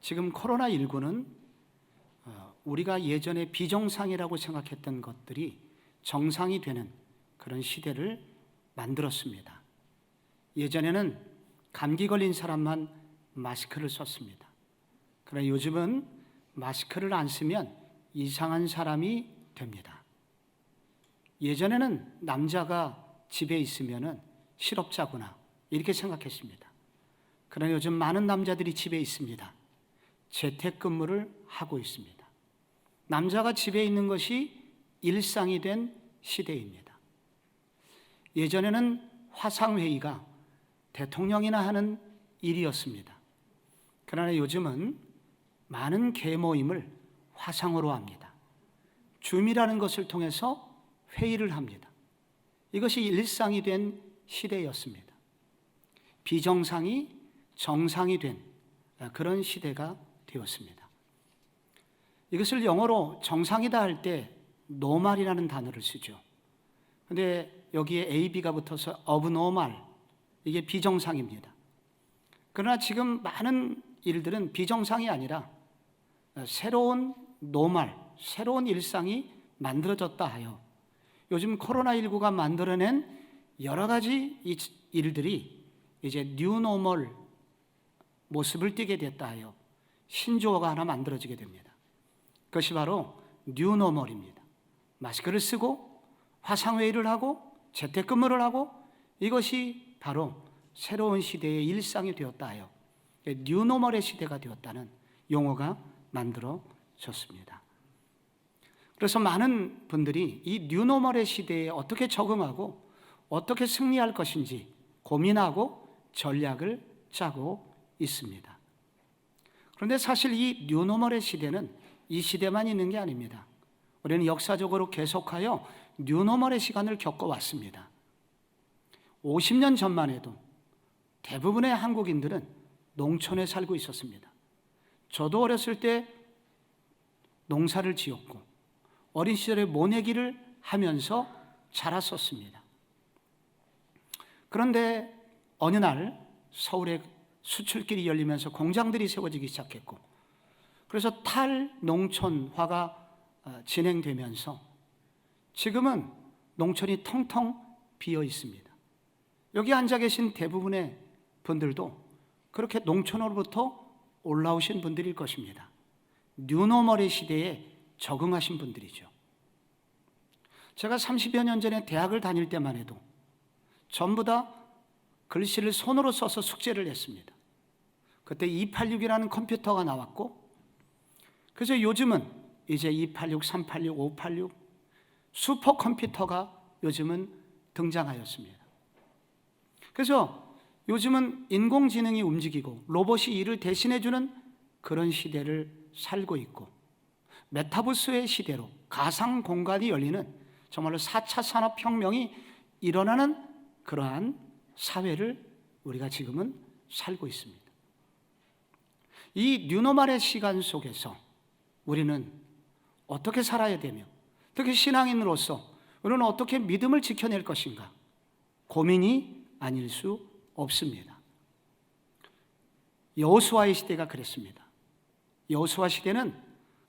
지금 코로나19는 우리가 예전에 비정상이라고 생각했던 것들이 정상이 되는 그런 시대를 만들었습니다. 예전에는 감기 걸린 사람만 마스크를 썼습니다. 그러나 요즘은 마스크를 안 쓰면 이상한 사람이 됩니다. 예전에는 남자가 집에 있으면 실업자구나 이렇게 생각했습니다. 그러나 요즘 많은 남자들이 집에 있습니다. 재택근무를 하고 있습니다. 남자가 집에 있는 것이 일상이 된 시대입니다. 예전에는 화상회의가 대통령이나 하는 일이었습니다. 그러나 요즘은 많은 개모임을 화상으로 합니다. 줌이라는 것을 통해서 회의를 합니다. 이것이 일상이 된 시대였습니다. 비정상이 정상이 된 그런 시대가 되었습니다. 이것을 영어로 정상이다 할 때 normal이라는 단어를 쓰죠. 그런데 여기에 AB가 붙어서 abnormal, 이게 비정상입니다. 그러나 지금 많은 일들은 비정상이 아니라 새로운 normal, 새로운 일상이 만들어졌다 하여 요즘 코로나19가 만들어낸 여러 가지 일들이 이제 new normal 모습을 띠게 됐다 하여 신조어가 하나 만들어지게 됩니다. 그것이 바로 new normal입니다. 마스크를 쓰고 화상회의를 하고 재택근무를 하고 이것이 바로 새로운 시대의 일상이 되었다 하여 new normal의 시대가 되었다는 용어가 만들어졌습니다. 그래서 많은 분들이 이 new normal의 시대에 어떻게 적응하고 어떻게 승리할 것인지 고민하고 전략을 짜고 있습니다. 그런데 사실 이 new normal의 시대는 이 시대만 있는 게 아닙니다. 우리는 역사적으로 계속하여 new normal의 시간을 겪어왔습니다. 50년 전만 해도 대부분의 한국인들은 농촌에 살고 있었습니다. 저도 어렸을 때 농사를 지었고 어린 시절에 모내기를 하면서 자랐었습니다. 그런데 어느 날 서울에 수출길이 열리면서 공장들이 세워지기 시작했고 그래서 탈농촌화가 진행되면서 지금은 농촌이 텅텅 비어 있습니다. 여기 앉아 계신 대부분의 분들도 그렇게 농촌으로부터 올라오신 분들일 것입니다. 뉴노멀의 시대에 적응하신 분들이죠. 제가 30여 년 전에 대학을 다닐 때만 해도 전부 다 글씨를 손으로 써서 숙제를 했습니다. 그때 286이라는 컴퓨터가 나왔고 그래서 요즘은 이제 286, 386, 586 슈퍼컴퓨터가 요즘은 등장하였습니다. 그래서 요즘은 인공지능이 움직이고 로봇이 일을 대신해주는 그런 시대를 살고 있고 메타버스의 시대로 가상 공간이 열리는 정말로 4차 산업혁명이 일어나는 그러한 사회를 우리가 지금은 살고 있습니다. 이 뉴노멀의 시간 속에서 우리는 어떻게 살아야 되며 특히 신앙인으로서 우리는 어떻게 믿음을 지켜낼 것인가 고민이 아닐 수 없습니다. 여호수아의 시대가 그랬습니다. 여호수아 시대는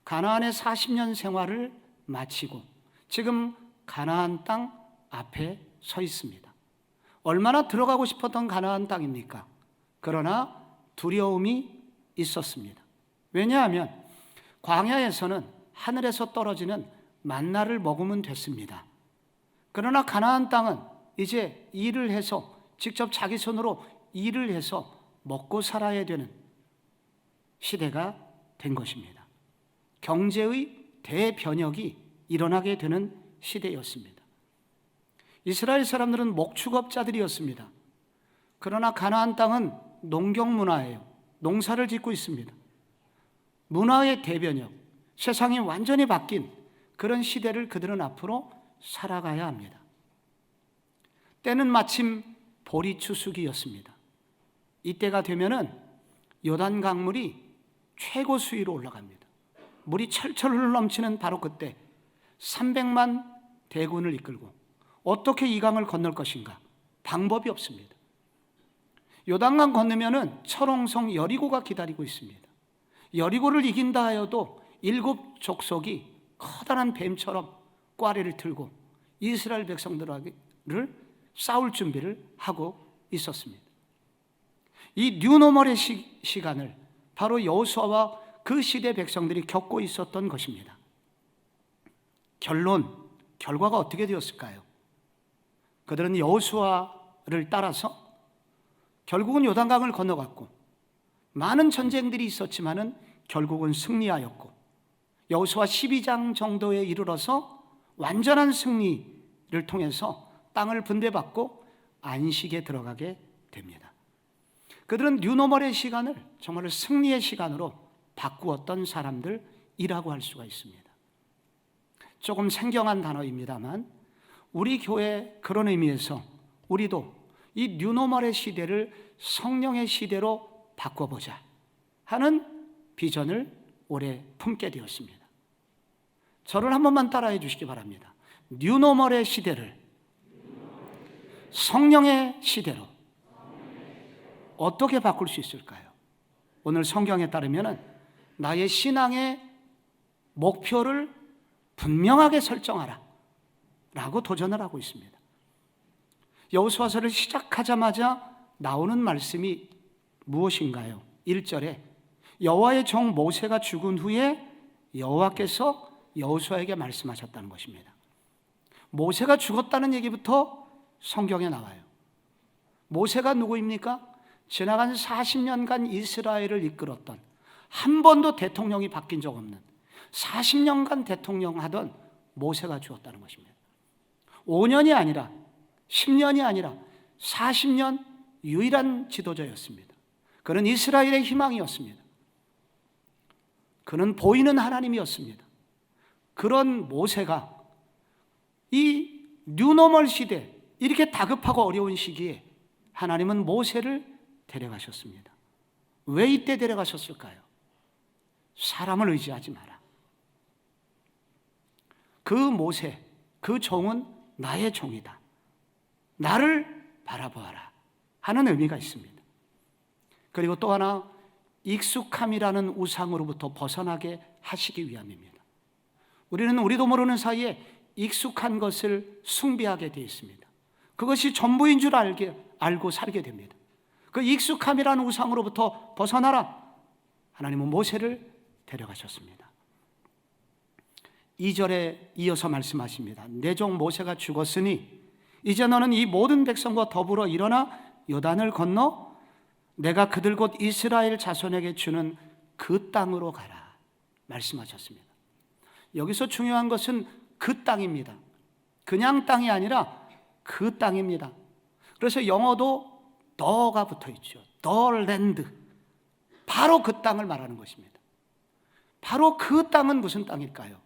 가나안의 40년 생활을 마치고 지금 가나안 땅 앞에 서 있습니다. 얼마나 들어가고 싶었던 가나안 땅입니까? 그러나 두려움이 있었습니다. 왜냐하면 광야에서는 하늘에서 떨어지는 만나를 먹으면 됐습니다. 그러나 가나안 땅은 이제 일을 해서 직접 자기 손으로 일을 해서 먹고 살아야 되는 시대가 된 것입니다. 경제의 대변혁이 일어나게 되는 시대였습니다. 이스라엘 사람들은 목축업자들이었습니다. 그러나 가나안 땅은 농경 문화예요. 농사를 짓고 있습니다. 문화의 대변혁, 세상이 완전히 바뀐 그런 시대를 그들은 앞으로 살아가야 합니다. 때는 마침 보리추수기였습니다. 이때가 되면은 요단 강물이 최고 수위로 올라갑니다. 물이 철철 흘러넘치는 바로 그때 300만 대군을 이끌고 어떻게 이 강을 건널 것인가? 방법이 없습니다. 요단강 건너면은 철옹성 여리고가 기다리고 있습니다. 여리고를 이긴다 하여도 7 족속이 커다란 뱀처럼 꽈리를 들고 이스라엘 백성들을 싸울 준비를 하고 있었습니다. 이 뉴노멀의 시간을 바로 여호수아와 그 시대 백성들이 겪고 있었던 것입니다. 결과가 어떻게 되었을까요? 그들은 여호수아를 따라서 결국은 요단강을 건너갔고 많은 전쟁들이 있었지만은 결국은 승리하였고 여호수아 12장 정도에 이르러서 완전한 승리를 통해서 땅을 분배받고 안식에 들어가게 됩니다. 그들은 뉴노멀의 시간을 정말 승리의 시간으로 바꾸었던 사람들이라고 할 수가 있습니다. 조금 생경한 단어입니다만 우리 교회 그런 의미에서 우리도 이 뉴노멀의 시대를 성령의 시대로 바꿔보자 하는 비전을 올해 품게 되었습니다. 저를 한 번만 따라해 주시기 바랍니다. 뉴노멀의 시대를 성령의 시대로 어떻게 바꿀 수 있을까요? 오늘 성경에 따르면 나의 신앙의 목표를 분명하게 설정하라 라고 도전을 하고 있습니다. 여호수아서를 시작하자마자 나오는 말씀이 무엇인가요? 1절에 여호와의 종 모세가 죽은 후에 여호와께서 여호수아에게 말씀하셨다는 것입니다. 모세가 죽었다는 얘기부터 성경에 나와요. 모세가 누구입니까? 지나간 40년간 이스라엘을 이끌었던, 한 번도 대통령이 바뀐 적 없는 40년간 대통령 하던 모세가 죽었다는 것입니다. 5년이 아니라 10년이 아니라 40년 유일한 지도자였습니다. 그는 이스라엘의 희망이었습니다. 그는 보이는 하나님이었습니다. 그런 모세가 이 뉴노멀 시대, 이렇게 다급하고 어려운 시기에 하나님은 모세를 데려가셨습니다. 왜 이때 데려가셨을까요? 사람을 의지하지 마라. 그 모세, 그 종은 나의 종이다. 나를 바라보아라 하는 의미가 있습니다. 그리고 또 하나, 익숙함이라는 우상으로부터 벗어나게 하시기 위함입니다. 우리도 모르는 사이에 익숙한 것을 숭배하게 되어 있습니다. 그것이 전부인 줄 알고 살게 됩니다. 그 익숙함이라는 우상으로부터 벗어나라. 하나님은 모세를 데려가셨습니다. 2절에 이어서 말씀하십니다. 내 종 모세가 죽었으니 이제 너는 이 모든 백성과 더불어 일어나 요단을 건너 내가 그들 곧 이스라엘 자손에게 주는 그 땅으로 가라 말씀하셨습니다. 여기서 중요한 것은 그 땅입니다. 그냥 땅이 아니라 그 땅입니다. 그래서 영어도 더가 붙어 있죠. 더 랜드. 바로 그 땅을 말하는 것입니다. 바로 그 땅은 무슨 땅일까요?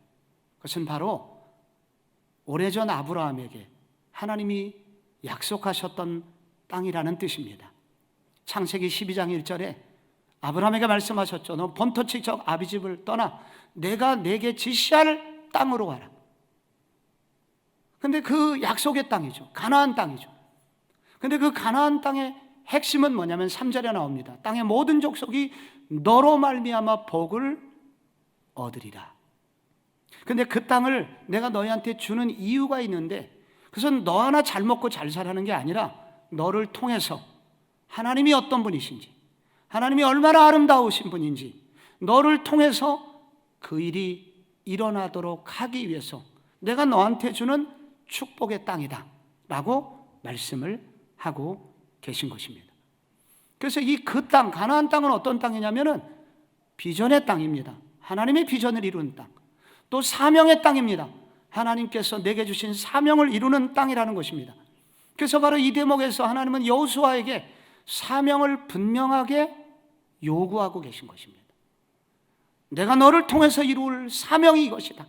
그것은 바로 오래전 아브라함에게 하나님이 약속하셨던 땅이라는 뜻입니다. 창세기 12장 1절에 아브라함에게 말씀하셨죠. 너 본토지적 아비집을 떠나 내가 내게 지시할 땅으로 가라. 근데 그 약속의 땅이죠. 가나안 땅이죠. 근데 그 가나안 땅의 핵심은 뭐냐면 3절에 나옵니다. 땅의 모든 족속이 너로 말미암아 복을 얻으리라. 근데 그 땅을 내가 너희한테 주는 이유가 있는데, 그것은 너 하나 잘 먹고 잘 살라는 게 아니라 너를 통해서 하나님이 어떤 분이신지, 하나님이 얼마나 아름다우신 분인지 너를 통해서 그 일이 일어나도록 하기 위해서 내가 너한테 주는 축복의 땅이다 라고 말씀을 하고 계신 것입니다. 그래서 이 그 땅, 가나안 땅은 어떤 땅이냐면은 비전의 땅입니다. 하나님의 비전을 이루는 땅. 또 사명의 땅입니다. 하나님께서 내게 주신 사명을 이루는 땅이라는 것입니다. 그래서 바로 이 대목에서 하나님은 여호수아에게 사명을 분명하게 요구하고 계신 것입니다. 내가 너를 통해서 이룰 사명이 이것이다.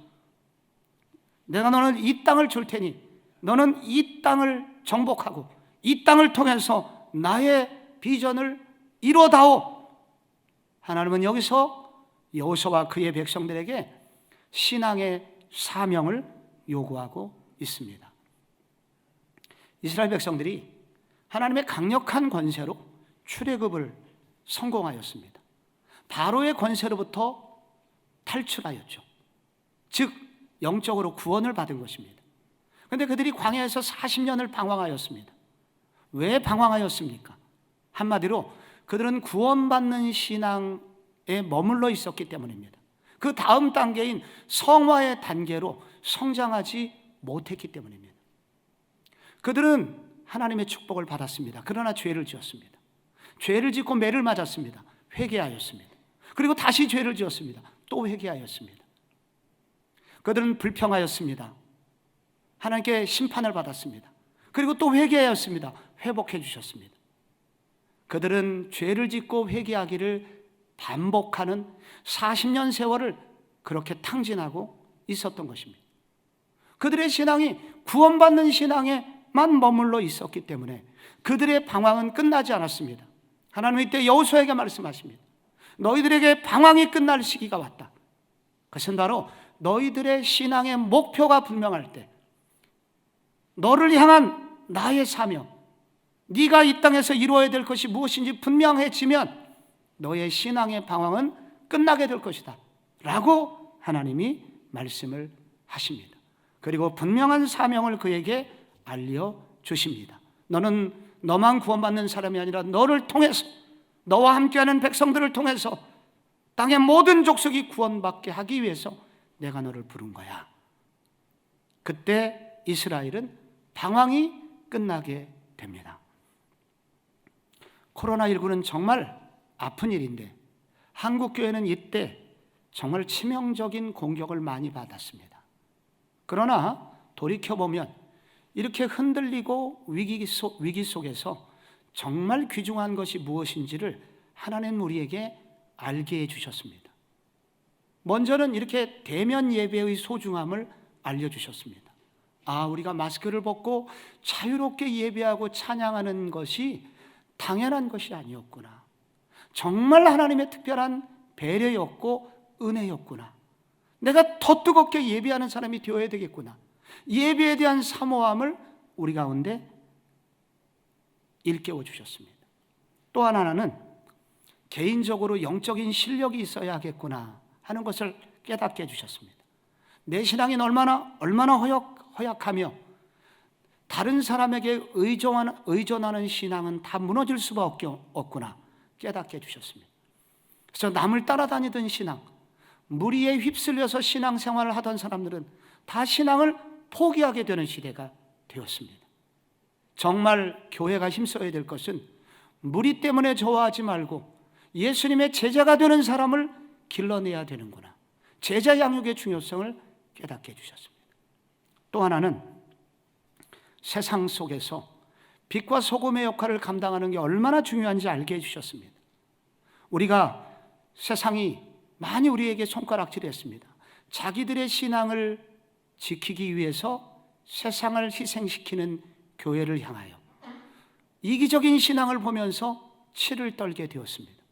내가 너는 이 땅을 줄 테니 너는 이 땅을 정복하고 이 땅을 통해서 나의 비전을 이루어다오. 하나님은 여기서 여호수아와 그의 백성들에게 신앙의 사명을 요구하고 있습니다. 이스라엘 백성들이 하나님의 강력한 권세로 출애굽을 성공하였습니다. 바로의 권세로부터 탈출하였죠. 즉 영적으로 구원을 받은 것입니다. 그런데 그들이 광야에서 40년을 방황하였습니다. 왜 방황하였습니까? 한마디로 그들은 구원받는 신앙에 머물러 있었기 때문입니다. 그 다음 단계인 성화의 단계로 성장하지 못했기 때문입니다. 그들은 하나님의 축복을 받았습니다. 그러나 죄를 지었습니다. 죄를 짓고 매를 맞았습니다. 회개하였습니다. 그리고 다시 죄를 지었습니다. 또 회개하였습니다. 그들은 불평하였습니다. 하나님께 심판을 받았습니다. 그리고 또 회개하였습니다. 회복해 주셨습니다. 그들은 죄를 짓고 회개하기를 반복하는 40년 세월을 그렇게 탕진하고 있었던 것입니다. 그들의 신앙이 구원받는 신앙에만 머물러 있었기 때문에 그들의 방황은 끝나지 않았습니다. 하나님은 이때 여호수아에게 말씀하십니다. 너희들에게 방황이 끝날 시기가 왔다. 그것은 바로 너희들의 신앙의 목표가 분명할 때, 너를 향한 나의 사명, 네가 이 땅에서 이루어야 될 것이 무엇인지 분명해지면 너의 신앙의 방황은 끝나게 될 것이다 라고 하나님이 말씀을 하십니다. 그리고 분명한 사명을 그에게 알려주십니다. 너는 너만 구원받는 사람이 아니라 너를 통해서, 너와 함께하는 백성들을 통해서 땅의 모든 족속이 구원받게 하기 위해서 내가 너를 부른 거야. 그때 이스라엘은 방황이 끝나게 됩니다. 코로나19는 정말 아픈 일인데 한국교회는 이때 정말 치명적인 공격을 많이 받았습니다. 그러나 돌이켜보면 이렇게 흔들리고 위기 속에서 정말 귀중한 것이 무엇인지를 하나님 우리에게 알게 해주셨습니다. 먼저는 이렇게 대면 예배의 소중함을 알려주셨습니다. 우리가 마스크를 벗고 자유롭게 예배하고 찬양하는 것이 당연한 것이 아니었구나. 정말 하나님의 특별한 배려였고 은혜였구나. 내가 더 뜨겁게 예배하는 사람이 되어야 되겠구나. 예배에 대한 사모함을 우리 가운데 일깨워 주셨습니다. 또 하나는 개인적으로 영적인 실력이 있어야 하겠구나 하는 것을 깨닫게 해주셨습니다. 내 신앙이 얼마나 허약하며 다른 사람에게 의존하는 신앙은 다 무너질 수밖에 없구나 깨닫게 해주셨습니다. 그래서 남을 따라다니던 신앙, 무리에 휩쓸려서 신앙생활을 하던 사람들은 다 신앙을 포기하게 되는 시대가 되었습니다. 정말 교회가 힘써야 될 것은 무리 때문에 좋아하지 말고 예수님의 제자가 되는 사람을 길러내야 되는구나. 제자 양육의 중요성을 깨닫게 해주셨습니다. 또 하나는 세상 속에서 빛과 소금의 역할을 감당하는 게 얼마나 중요한지 알게 해주셨습니다. 우리가 세상이 많이 우리에게 손가락질했습니다. 자기들의 신앙을 지키기 위해서 세상을 희생시키는 교회를 향하여 이기적인 신앙을 보면서 치를 떨게 되었습니다.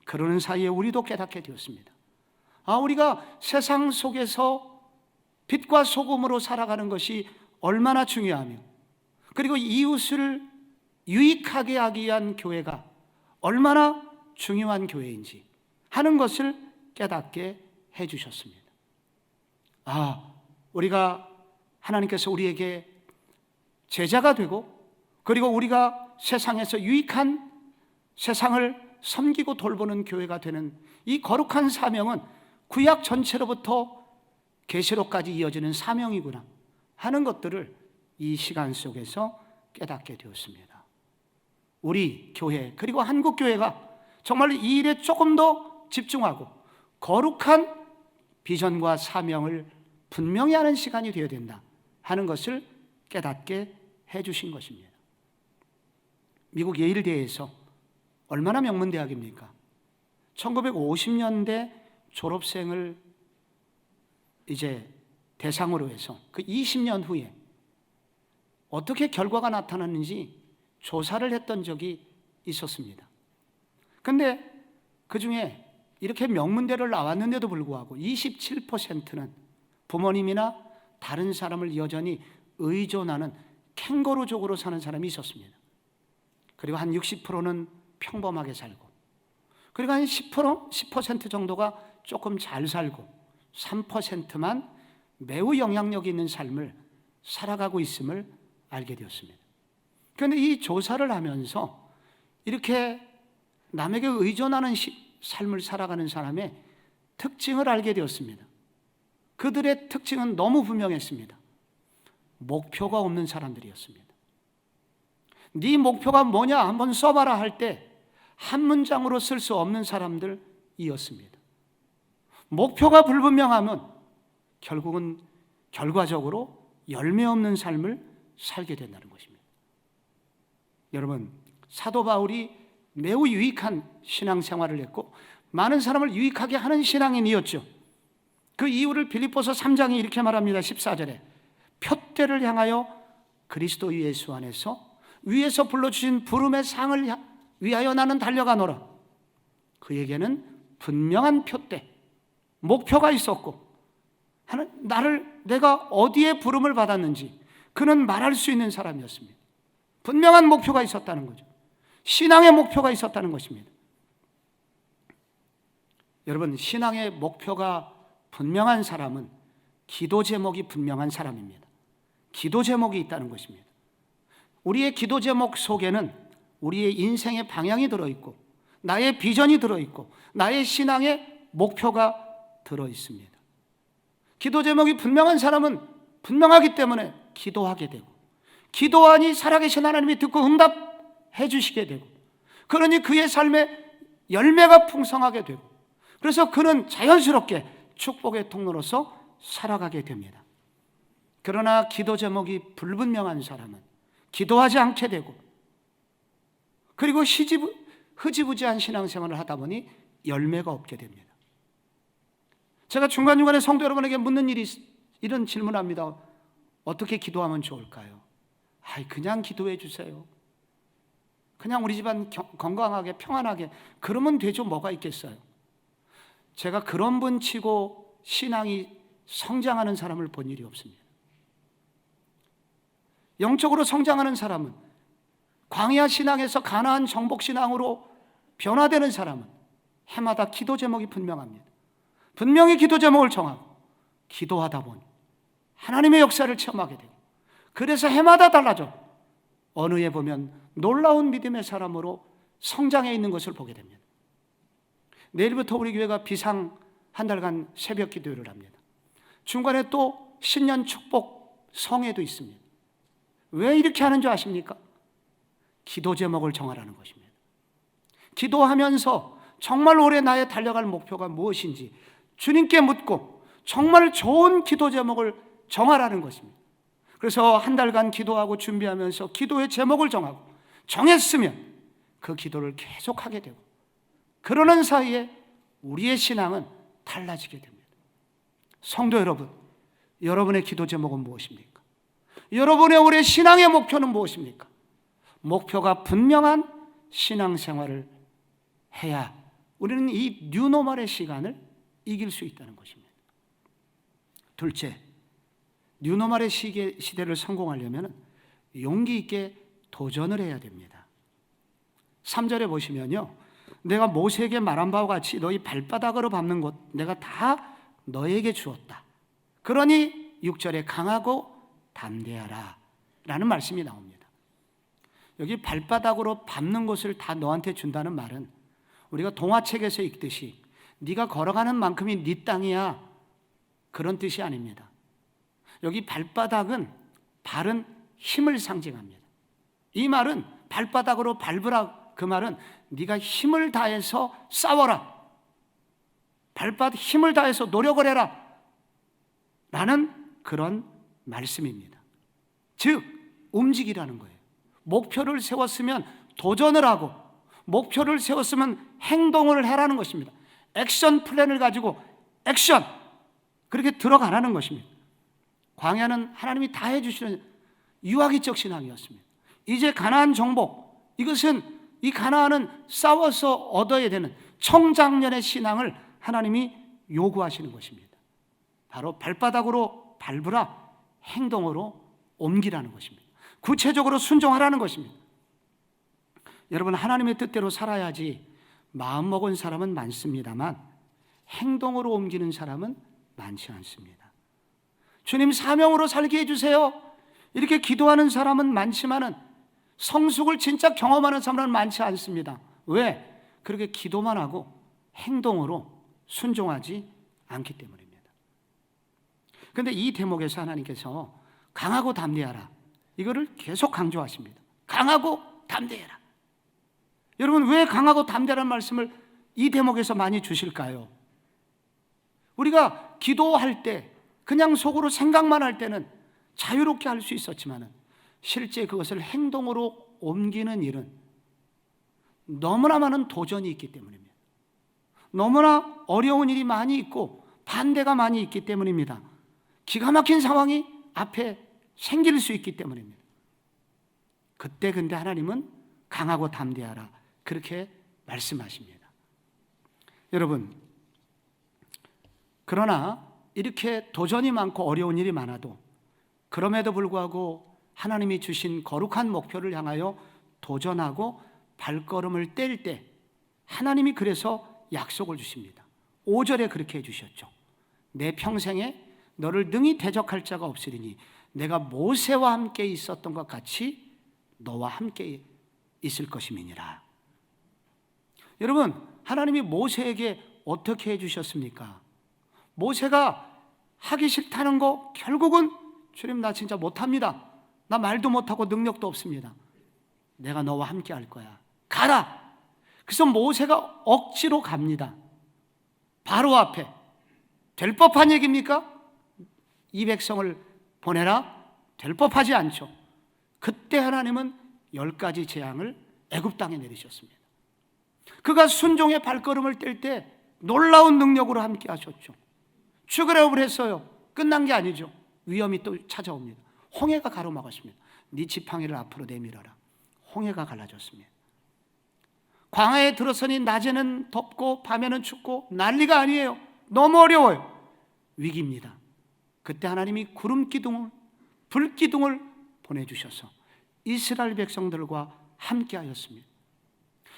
그러는 사이에 우리도 깨닫게 되었습니다. 우리가 세상 속에서 빛과 소금으로 살아가는 것이 얼마나 중요하며, 그리고 이웃을 유익하게 하기 위한 교회가 얼마나 중요한 교회인지 하는 것을 깨닫게 해주셨습니다. 우리가 하나님께서 우리에게 제자가 되고, 그리고 우리가 세상에서 유익한, 세상을 섬기고 돌보는 교회가 되는 이 거룩한 사명은 구약 전체로부터 계시록까지 이어지는 사명이구나 하는 것들을 이 시간 속에서 깨닫게 되었습니다. 우리 교회, 그리고 한국교회가 정말 이 일에 조금 더 집중하고 거룩한 비전과 사명을 분명히 하는 시간이 되어야 된다 하는 것을 깨닫게 해주신 것입니다. 미국 예일대에서 얼마나 명문대학입니까? 1950년대 졸업생을 이제 대상으로 해서 그 20년 후에 어떻게 결과가 나타났는지 조사를 했던 적이 있었습니다. 그런데 그 중에 이렇게 명문대를 나왔는데도 불구하고 27%는 부모님이나 다른 사람을 여전히 의존하는 캥거루족으로 사는 사람이 있었습니다. 그리고 한 60%는 평범하게 살고, 그리고 한 10% 정도가 조금 잘 살고 3%만 매우 영향력 있는 삶을 살아가고 있음을 알게 되었습니다. 그런데 이 조사를 하면서 이렇게 남에게 의존하는 삶을 살아가는 사람의 특징을 알게 되었습니다. 그들의 특징은 너무 분명했습니다. 목표가 없는 사람들이었습니다. 네 목표가 뭐냐 한번 써봐라 할 때 한 문장으로 쓸 수 없는 사람들이었습니다. 목표가 불분명하면 결국은 결과적으로 열매 없는 삶을 살게 된다는 것입니다. 여러분, 사도 바울이 매우 유익한 신앙생활을 했고 많은 사람을 유익하게 하는 신앙인이었죠. 그 이유를 빌립보서 3장이 이렇게 말합니다. 14절에 표대를 향하여 그리스도 예수 안에서 위에서 불러주신 부름의 상을 위하여 나는 달려가노라. 그에게는 분명한 표대, 목표가 있었고 내가 어디에 부름을 받았는지 그는 말할 수 있는 사람이었습니다. 분명한 목표가 있었다는 거죠. 신앙의 목표가 있었다는 것입니다. 여러분, 신앙의 목표가 분명한 사람은 기도 제목이 분명한 사람입니다. 기도 제목이 있다는 것입니다. 우리의 기도 제목 속에는 우리의 인생의 방향이 들어있고 나의 비전이 들어있고 나의 신앙의 목표가 들어있습니다. 기도 제목이 분명한 사람은 분명하기 때문에 기도하게 되고 기도하니 살아계신 하나님이 듣고 응답해 주시게 되고 그러니 그의 삶에 열매가 풍성하게 되고 그래서 그는 자연스럽게 축복의 통로로서 살아가게 됩니다. 그러나 기도 제목이 불분명한 사람은 기도하지 않게 되고 그리고 흐지부지한 신앙생활을 하다 보니 열매가 없게 됩니다. 제가 중간중간에 성도 여러분에게 묻는 이런 질문을 합니다. 어떻게 기도하면 좋을까요? 그냥 기도해 주세요. 그냥 우리 집안 건강하게 평안하게 그러면 되죠. 뭐가 있겠어요? 제가 그런 분 치고 신앙이 성장하는 사람을 본 일이 없습니다. 영적으로 성장하는 사람은 광야 신앙에서 가나안 정복 신앙으로 변화되는 사람은 해마다 기도 제목이 분명합니다. 분명히 기도 제목을 정하고 기도하다 보니 하나님의 역사를 체험하게 되고 그래서 해마다 달라져 어느 해 보면 놀라운 믿음의 사람으로 성장해 있는 것을 보게 됩니다. 내일부터 우리 교회가 비상 한 달간 새벽 기도회를 합니다. 중간에 또 신년 축복 성회도 있습니다. 왜 이렇게 하는 줄 아십니까? 기도 제목을 정하라는 것입니다. 기도하면서 정말 올해 나의 달려갈 목표가 무엇인지 주님께 묻고 정말 좋은 기도 제목을 정하라는 것입니다. 그래서 한 달간 기도하고 준비하면서 기도의 제목을 정하고 정했으면 그 기도를 계속하게 되고 그러는 사이에 우리의 신앙은 달라지게 됩니다. 성도 여러분, 여러분의 기도 제목은 무엇입니까? 여러분의 올해 신앙의 목표는 무엇입니까? 목표가 분명한 신앙생활을 해야 우리는 이 뉴노멀의 시간을 이길 수 있다는 것입니다. 둘째, 뉴노멀의 시대를 성공하려면 용기 있게 도전을 해야 됩니다. 3절에 보시면요, 내가 모세에게 말한 바와 같이 너희 발바닥으로 밟는 곳 내가 다 너에게 주었다. 그러니 6절에 강하고 담대하라 라는 말씀이 나옵니다. 여기 발바닥으로 밟는 곳을 다 너한테 준다는 말은 우리가 동화책에서 읽듯이 네가 걸어가는 만큼이 네 땅이야 그런 뜻이 아닙니다. 여기 발바닥은 발은 힘을 상징합니다. 이 말은 발바닥으로 밟으라 그 말은 네가 힘을 다해서 싸워라, 발바닥 힘을 다해서 노력을 해라 라는 그런 말씀입니다. 즉 움직이라는 거예요. 목표를 세웠으면 도전을 하고 목표를 세웠으면 행동을 해라는 것입니다. 액션 플랜을 가지고 액션 그렇게 들어가라는 것입니다. 광야는 하나님이 다 해주시는 유아기적 신앙이었습니다. 이제 가나안 정복, 이것은 이 가나안은 싸워서 얻어야 되는 청장년의 신앙을 하나님이 요구하시는 것입니다. 바로 발바닥으로 밟으라, 행동으로 옮기라는 것입니다. 구체적으로 순종하라는 것입니다. 여러분, 하나님의 뜻대로 살아야지 마음먹은 사람은 많습니다만 행동으로 옮기는 사람은 많지 않습니다. 주님 사명으로 살게 해주세요, 이렇게 기도하는 사람은 많지만은 성숙을 진짜 경험하는 사람은 많지 않습니다. 왜? 그렇게 기도만 하고 행동으로 순종하지 않기 때문입니다. 그런데 이 대목에서 하나님께서 강하고 담대하라, 이거를 계속 강조하십니다. 강하고 담대해라. 여러분, 왜 강하고 담대라는 말씀을 이 대목에서 많이 주실까요? 우리가 기도할 때 그냥 속으로 생각만 할 때는 자유롭게 할 수 있었지만 실제 그것을 행동으로 옮기는 일은 너무나 많은 도전이 있기 때문입니다. 너무나 어려운 일이 많이 있고 반대가 많이 있기 때문입니다. 기가 막힌 상황이 앞에 생길 수 있기 때문입니다. 그때 근데 하나님은 강하고 담대하라, 그렇게 말씀하십니다. 여러분, 그러나 이렇게 도전이 많고 어려운 일이 많아도 그럼에도 불구하고 하나님이 주신 거룩한 목표를 향하여 도전하고 발걸음을 뗄 때 하나님이 그래서 약속을 주십니다. 5절에 그렇게 해주셨죠. 내 평생에 너를 능히 대적할 자가 없으리니 내가 모세와 함께 있었던 것 같이 너와 함께 있을 것임이니라. 여러분, 하나님이 모세에게 어떻게 해주셨습니까? 모세가 하기 싫다는 거 결국은 주님 나 진짜 못합니다, 나 말도 못하고 능력도 없습니다, 내가 너와 함께 할 거야, 가라. 그래서 모세가 억지로 갑니다. 바로 앞에. 될 법한 얘기입니까? 이 백성을 보내라? 될 법하지 않죠. 그때 하나님은 10가지 재앙을 애굽 땅에 내리셨습니다. 그가 순종의 발걸음을 뗄 때 놀라운 능력으로 함께 하셨죠. 출애굽을 했어요. 끝난 게 아니죠. 위험이 또 찾아옵니다. 홍해가 가로막았습니다. 네 지팡이를 앞으로 내밀어라. 홍해가 갈라졌습니다. 광야에 들어서니 낮에는 덥고 밤에는 춥고 난리가 아니에요. 너무 어려워요. 위기입니다. 그때 하나님이 구름 기둥을, 불 기둥을 보내주셔서 이스라엘 백성들과 함께 하였습니다.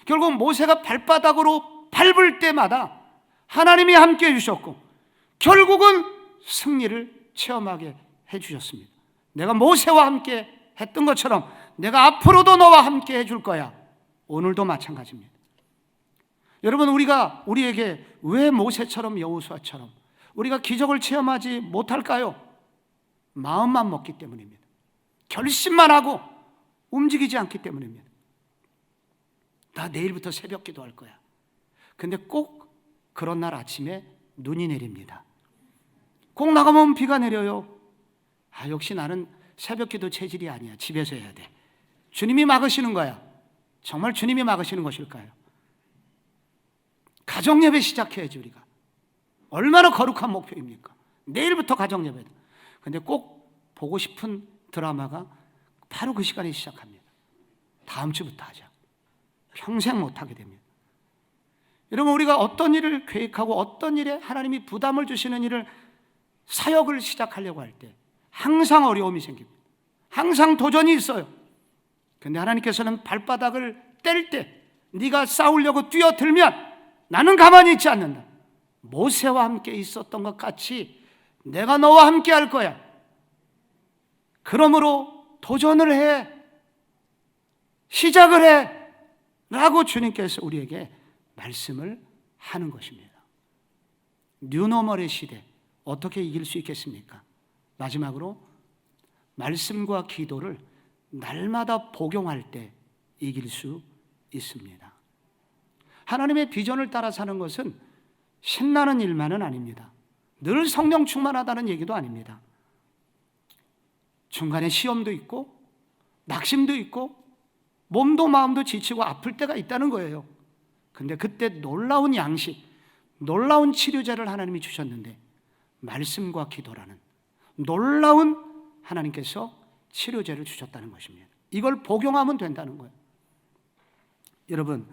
결국 모세가 발바닥으로 밟을 때마다 하나님이 함께 해주셨고 결국은 승리를 체험하게 해주셨습니다. 내가 모세와 함께 했던 것처럼 내가 앞으로도 너와 함께 해줄 거야. 오늘도 마찬가지입니다. 여러분, 우리에게 왜 모세처럼 여호수아처럼 우리가 기적을 체험하지 못할까요? 마음만 먹기 때문입니다. 결심만 하고 움직이지 않기 때문입니다. 나 내일부터 새벽 기도할 거야. 근데 꼭 그런 날 아침에 눈이 내립니다. 꼭 나가면 비가 내려요. 역시 나는 새벽 기도 체질이 아니야. 집에서 해야 돼. 주님이 막으시는 거야. 정말 주님이 막으시는 것일까요? 가정예배 시작해야지. 우리가 얼마나 거룩한 목표입니까? 내일부터 가정예배다. 근데 꼭 보고 싶은 드라마가 바로 그 시간에 시작합니다. 다음 주부터 하자. 평생 못하게 됩니다. 여러분, 우리가 어떤 일을 계획하고 어떤 일에 하나님이 부담을 주시는 일을, 사역을 시작하려고 할 때 항상 어려움이 생깁니다. 항상 도전이 있어요. 그런데 하나님께서는 발바닥을 뗄 때 네가 싸우려고 뛰어들면 나는 가만히 있지 않는다. 모세와 함께 있었던 것 같이 내가 너와 함께 할 거야. 그러므로 도전을 해, 시작을 해 라고 주님께서 우리에게 말씀을 하는 것입니다. 뉴노멀의 시대 어떻게 이길 수 있겠습니까? 마지막으로 말씀과 기도를 날마다 복용할 때 이길 수 있습니다. 하나님의 비전을 따라 사는 것은 신나는 일만은 아닙니다. 늘 성령 충만하다는 얘기도 아닙니다. 중간에 시험도 있고 낙심도 있고 몸도 마음도 지치고 아플 때가 있다는 거예요. 근데 그때 놀라운 양식, 놀라운 치료제를 하나님이 주셨는데 말씀과 기도라는 놀라운 하나님께서 치료제를 주셨다는 것입니다. 이걸 복용하면 된다는 거예요. 여러분,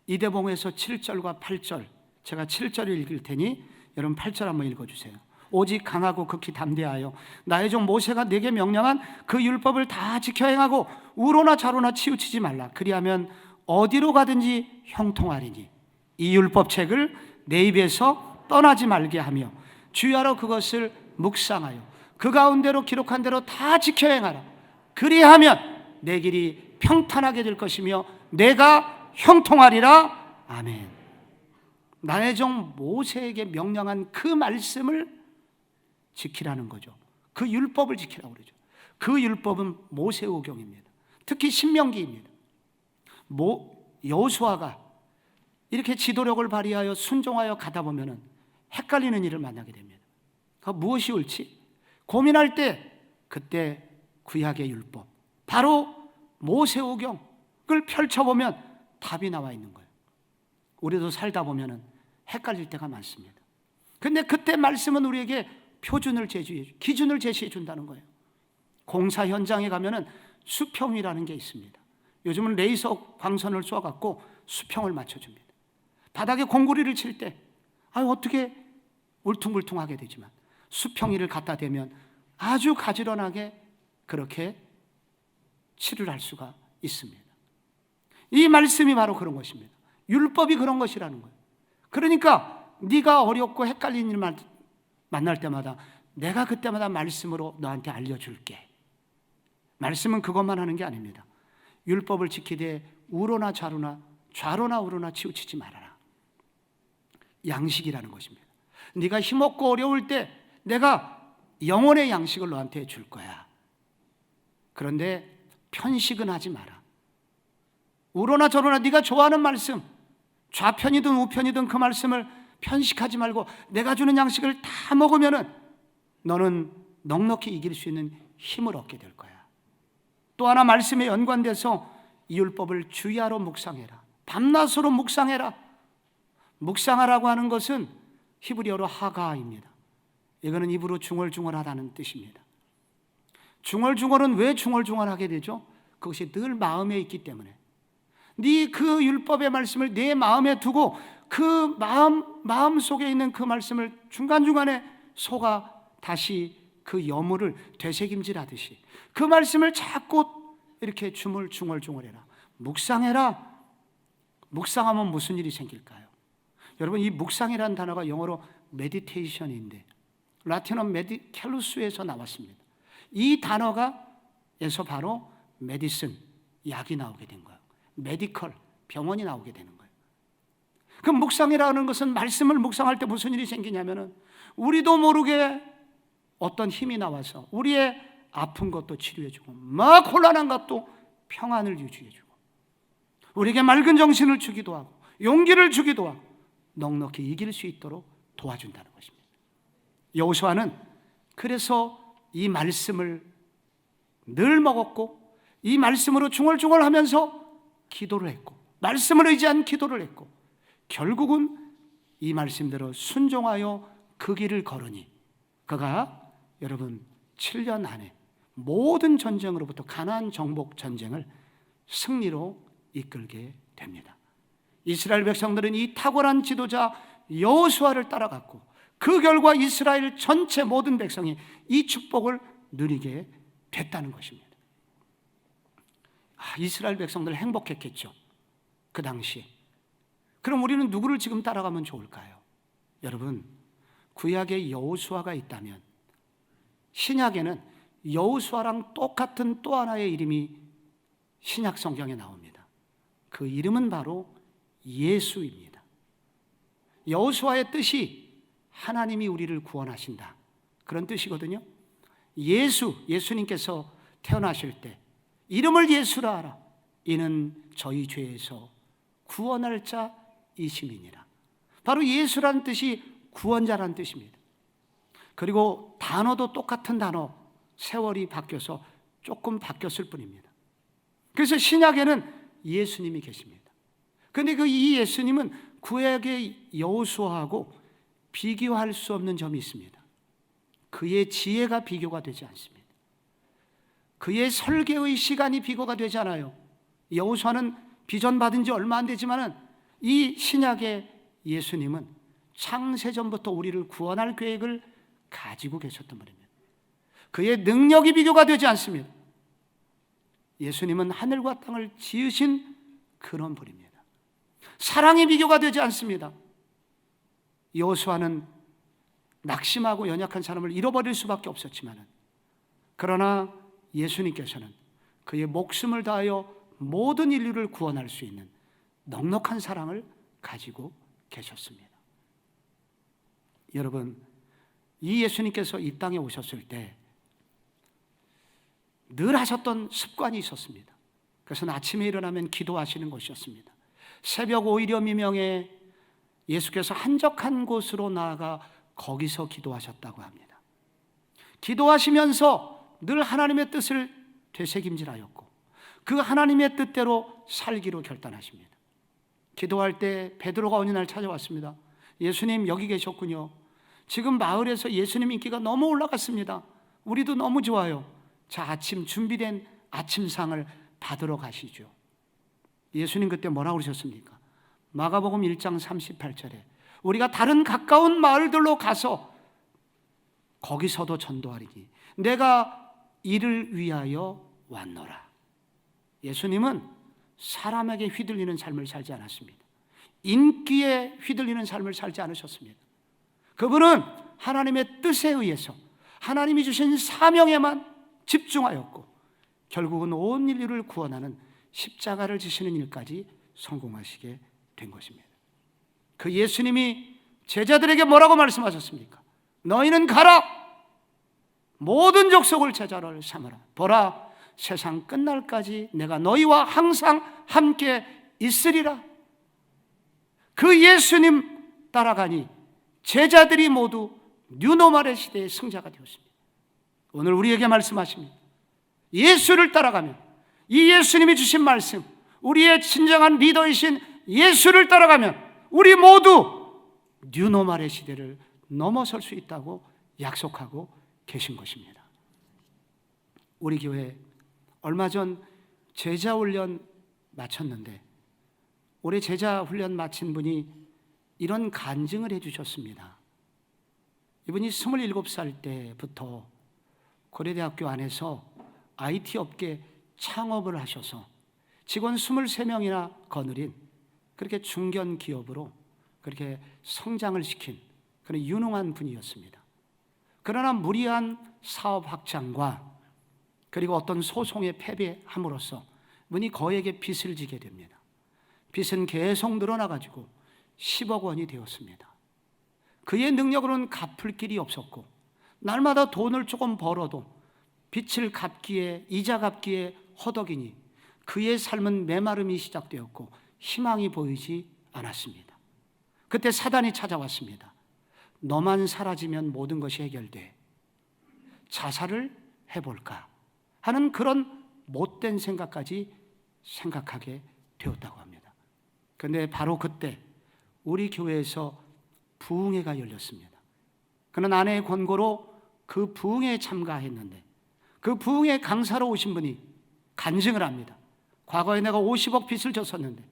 이대봉에서 7절과 8절, 제가 7절을 읽을 테니 여러분 8절 한번 읽어주세요. 오직 강하고 극히 담대하여 나의 종 모세가 내게 명령한 그 율법을 다 지켜 행하고 우로나 좌로나 치우치지 말라. 그리하면 어디로 가든지 형통하리니 이 율법책을 내 입에서 떠나지 말게 하며 주야로 그것을 묵상하여 그 가운데로 기록한 대로 다 지켜 행하라. 그리하면 내 길이 평탄하게 될 것이며 내가 형통하리라. 아멘. 나의 종 모세에게 명령한 그 말씀을 지키라는 거죠. 그 율법을 지키라고 그러죠. 그 율법은 모세오경입니다. 특히 신명기입니다. 여호수아가 이렇게 지도력을 발휘하여 순종하여 가다 보면은 헷갈리는 일을 만나게 됩니다. 무엇이 옳지? 고민할 때 그때 구약의 율법, 바로 모세오경을 펼쳐보면 답이 나와 있는 거예요. 우리도 살다 보면은 헷갈릴 때가 많습니다. 근데 그때 말씀은 우리에게 표준을 기준을 제시해 준다는 거예요. 공사 현장에 가면은 수평이라는 게 있습니다. 요즘은 레이서 광선을 쏘아갖고 수평을 맞춰줍니다. 바닥에 공구리를 칠 때 어떻게 울퉁불퉁하게 되지만 수평이를 갖다 대면 아주 가지런하게 그렇게 칠을 할 수가 있습니다. 이 말씀이 바로 그런 것입니다. 율법이 그런 것이라는 거예요. 그러니까 네가 어렵고 헷갈리는 일 만날 때마다 내가 그때마다 말씀으로 너한테 알려줄게. 말씀은 그것만 하는 게 아닙니다. 율법을 지키되 우로나 좌로나 우로나 치우치지 말아라. 양식이라는 것입니다. 네가 힘없고 어려울 때 내가 영혼의 양식을 너한테 줄 거야. 그런데 편식은 하지 마라. 우로나 저로나 네가 좋아하는 말씀, 좌편이든 우편이든 그 말씀을 편식하지 말고 내가 주는 양식을 다 먹으면은 너는 넉넉히 이길 수 있는 힘을 얻게 될 거야. 또 하나 말씀에 연관돼서 이 율법을 주야로 묵상해라. 밤낮으로 묵상해라. 묵상하라고 하는 것은 히브리어로 하가입니다. 이거는 입으로 중얼중얼하다는 뜻입니다. 중얼중얼은 왜 중얼중얼하게 되죠? 그것이 늘 마음에 있기 때문에. 네 그 율법의 말씀을 내 마음에 두고 그 마음 속에 있는 그 말씀을 중간중간에 속아 다시 그 여물을 되새김질하듯이 그 말씀을 자꾸 이렇게 중얼중얼해라. 묵상해라. 묵상하면 무슨 일이 생길까요? 여러분, 이 묵상이라는 단어가 영어로 메디테이션인데 라틴어 메디켈루스에서 나왔습니다. 이 단어가에서 바로 메디슨, 약이 나오게 된 거예요. 메디컬, 병원이 나오게 되는 거예요. 그 묵상이라는 것은 말씀을 묵상할 때 무슨 일이 생기냐면은 우리도 모르게 어떤 힘이 나와서 우리의 아픈 것도 치료해주고 막 곤란한 것도 평안을 유지해주고 우리에게 맑은 정신을 주기도 하고 용기를 주기도 하고 넉넉히 이길 수 있도록 도와준다는 것입니다. 여호수아는 그래서 이 말씀을 늘 먹었고 이 말씀으로 중얼중얼하면서 기도를 했고 말씀을 의지한 기도를 했고 결국은 이 말씀대로 순종하여 그 길을 걸으니 그가 여러분 7년 안에 모든 전쟁으로부터 가나안 정복 전쟁을 승리로 이끌게 됩니다. 이스라엘 백성들은 이 탁월한 지도자 여호수아를 따라갔고 그 결과 이스라엘 전체 모든 백성이 이 축복을 누리게 됐다는 것입니다. 이스라엘 백성들 행복했겠죠. 그 당시에. 그럼 우리는 누구를 지금 따라가면 좋을까요? 여러분, 구약에 여호수아가 있다면 신약에는 여호수아랑 똑같은 또 하나의 이름이 신약 성경에 나옵니다. 그 이름은 바로 예수입니다. 여호수아의 뜻이 하나님이 우리를 구원하신다, 그런 뜻이거든요. 예수님께서 태어나실 때 이름을 예수라 하라. 이는 저희 죄에서 구원할 자이심이니라. 바로 예수라는 뜻이 구원자라는 뜻입니다. 그리고 단어도 똑같은 단어, 세월이 바뀌어서 조금 바뀌었을 뿐입니다. 그래서 신약에는 예수님이 계십니다. 그런데 이 예수님은 구약의 여호수아하고 비교할 수 없는 점이 있습니다. 그의 지혜가 비교가 되지 않습니다. 그의 설계의 시간이 비교가 되지 않아요. 여호수아는 비전 받은 지 얼마 안 되지만은 이 신약의 예수님은 창세전부터 우리를 구원할 계획을 가지고 계셨던 분입니다. 그의 능력이 비교가 되지 않습니다. 예수님은 하늘과 땅을 지으신 그런 분입니다. 사랑이 비교가 되지 않습니다. 여호수아는 낙심하고 연약한 사람을 잃어버릴 수밖에 없었지만, 그러나 예수님께서는 그의 목숨을 다하여 모든 인류를 구원할 수 있는 넉넉한 사랑을 가지고 계셨습니다. 여러분, 이 예수님께서 이 땅에 오셨을 때 늘 하셨던 습관이 있었습니다. 그것은 아침에 일어나면 기도하시는 것이었습니다. 새벽 오이려 미명에 예수께서 한적한 곳으로 나아가 거기서 기도하셨다고 합니다. 기도하시면서 늘 하나님의 뜻을 되새김질하였고 그 하나님의 뜻대로 살기로 결단하십니다. 기도할 때 베드로가 어느 날 찾아왔습니다. 예수님 여기 계셨군요. 지금 마을에서 예수님 인기가 너무 올라갔습니다. 우리도 너무 좋아요. 자, 아침 준비된 아침상을 받으러 가시죠. 예수님 그때 뭐라고 그러셨습니까? 마가복음 1장 38절에 우리가 다른 가까운 마을들로 가서 거기서도 전도하리니 내가 이를 위하여 왔노라. 예수님은 사람에게 휘둘리는 삶을 살지 않았습니다. 인기에 휘둘리는 삶을 살지 않으셨습니다. 그분은 하나님의 뜻에 의해서 하나님이 주신 사명에만 집중하였고 결국은 온 인류를 구원하는 십자가를 지시는 일까지 성공하시게 된 것입니다. 그 예수님이 제자들에게 뭐라고 말씀하셨습니까? 너희는 가라! 모든 족속을 제자로 삼으라. 보라, 세상 끝날까지 내가 너희와 항상 함께 있으리라. 그 예수님 따라가니 제자들이 모두 뉴노멀의 시대의 승자가 되었습니다. 오늘 우리에게 말씀하십니다. 예수를 따라가면, 이 예수님이 주신 말씀, 우리의 진정한 리더이신 예수를 따라가면 우리 모두 뉴노멀의 시대를 넘어설 수 있다고 약속하고 계신 것입니다. 우리 교회 얼마 전 제자 훈련 마쳤는데 올해 제자 훈련 마친 분이 이런 간증을 해주셨습니다. 이분이 27살 때부터 고려대학교 안에서 IT 업계 창업을 하셔서 직원 23명이나 거느린 그렇게 중견 기업으로 그렇게 성장을 시킨 그런 유능한 분이었습니다. 그러나 무리한 사업 확장과 그리고 어떤 소송에 패배함으로써 이분이 거액의 빚을 지게 됩니다. 빚은 계속 늘어나가지고 10억 원이 되었습니다. 그의 능력으로는 갚을 길이 없었고 날마다 돈을 조금 벌어도 빚을 갚기에 이자 갚기에 허덕이니 그의 삶은 메마름이 시작되었고 희망이 보이지 않았습니다. 그때 사단이 찾아왔습니다. 너만 사라지면 모든 것이 해결돼. 자살을 해볼까 하는 그런 못된 생각까지 생각하게 되었다고 합니다. 그런데 바로 그때 우리 교회에서 부흥회가 열렸습니다. 그는 아내의 권고로 그 부흥회에 참가했는데 그 부흥회 강사로 오신 분이 간증을 합니다. 과거에 내가 50억 빚을 졌었는데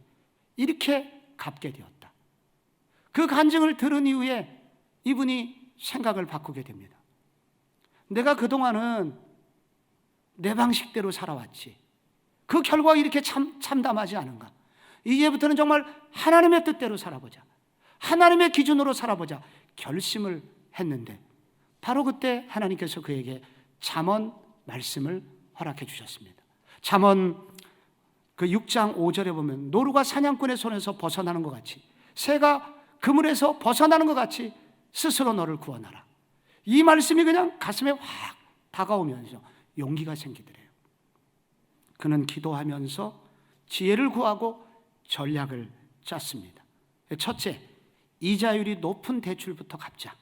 이렇게 갚게 되었다. 그 간증을 들은 이후에 이분이 생각을 바꾸게 됩니다. 내가 그동안은 내 방식대로 살아왔지. 그 결과가 이렇게 참담하지 않은가. 이제부터는 정말 하나님의 뜻대로 살아보자. 하나님의 기준으로 살아보자. 결심을 했는데 바로 그때 하나님께서 그에게 잠언 말씀을 허락해 주셨습니다. 잠언 그 6장 5절에 보면 노루가 사냥꾼의 손에서 벗어나는 것 같이 새가 그물에서 벗어나는 것 같이 스스로 너를 구원하라. 이 말씀이 그냥 가슴에 확 다가오면서 용기가 생기더래요. 그는 기도하면서 지혜를 구하고 전략을 짰습니다. 첫째, 이자율이 높은 대출부터 갚자.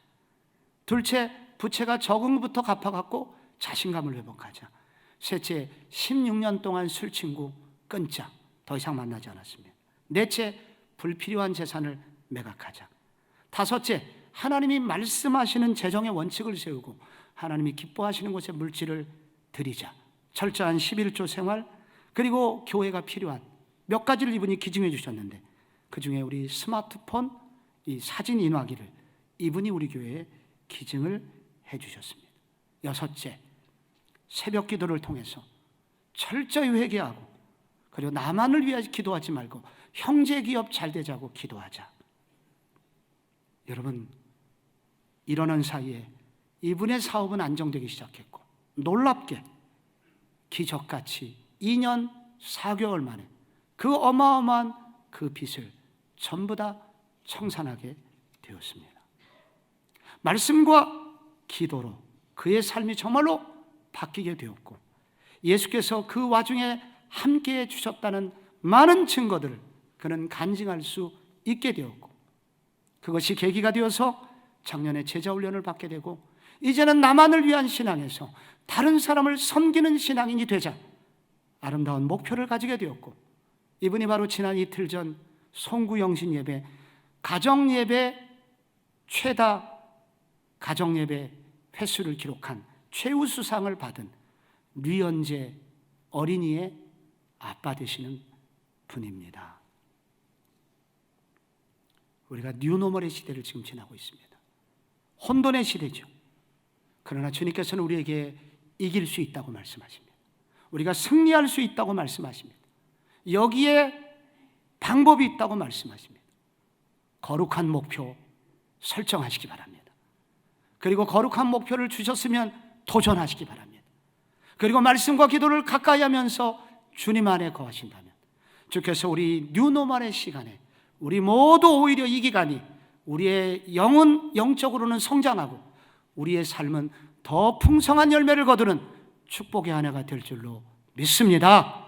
둘째, 부채가 적은 것부터 갚아갖고 자신감을 회복하자. 셋째, 16년 동안 술 친구 끊자. 더 이상 만나지 않았습니다. 넷째, 불필요한 재산을 매각하자. 다섯째, 하나님이 말씀하시는 재정의 원칙을 세우고 하나님이 기뻐하시는 곳에 물질을 드리자. 철저한 11조 생활, 그리고 교회가 필요한 몇 가지를 이분이 기증해 주셨는데 그 중에 우리 스마트폰 이 사진 인화기를 이분이 우리 교회에 기증을 해 주셨습니다. 여섯째, 새벽 기도를 통해서 철저히 회개하고 그리고 나만을 위해 기도하지 말고 형제 기업 잘 되자고 기도하자. 여러분, 이러는 사이에 이분의 사업은 안정되기 시작했고, 놀랍게 기적같이 2년 4개월 만에 그 어마어마한 그 빚을 전부 다 청산하게 되었습니다. 말씀과 기도로 그의 삶이 정말로 바뀌게 되었고, 예수께서 그 와중에 함께해 주셨다는 많은 증거들을 그는 간증할 수 있게 되었고, 그것이 계기가 되어서 작년에 제자훈련을 받게 되고, 이제는 나만을 위한 신앙에서 다른 사람을 섬기는 신앙인이 되자 아름다운 목표를 가지게 되었고, 이분이 바로 지난 이틀 전 송구영신 예배, 가정예배 최다 가정예배 횟수를 기록한 최우수상을 받은 류연재 어린이의 아빠 되시는 분입니다. 우리가 뉴노멀의 시대를 지금 지나고 있습니다. 혼돈의 시대죠. 그러나 주님께서는 우리에게 이길 수 있다고 말씀하십니다. 우리가 승리할 수 있다고 말씀하십니다. 여기에 방법이 있다고 말씀하십니다. 거룩한 목표 설정하시기 바랍니다. 그리고 거룩한 목표를 주셨으면 도전하시기 바랍니다. 그리고 말씀과 기도를 가까이 하면서 주님 안에 거하신다면 주께서 우리 뉴노멀의 시간에 우리 모두 오히려 이 기간이 우리의 영은 영적으로는 성장하고 우리의 삶은 더 풍성한 열매를 거두는 축복의 한 해가 될 줄로 믿습니다.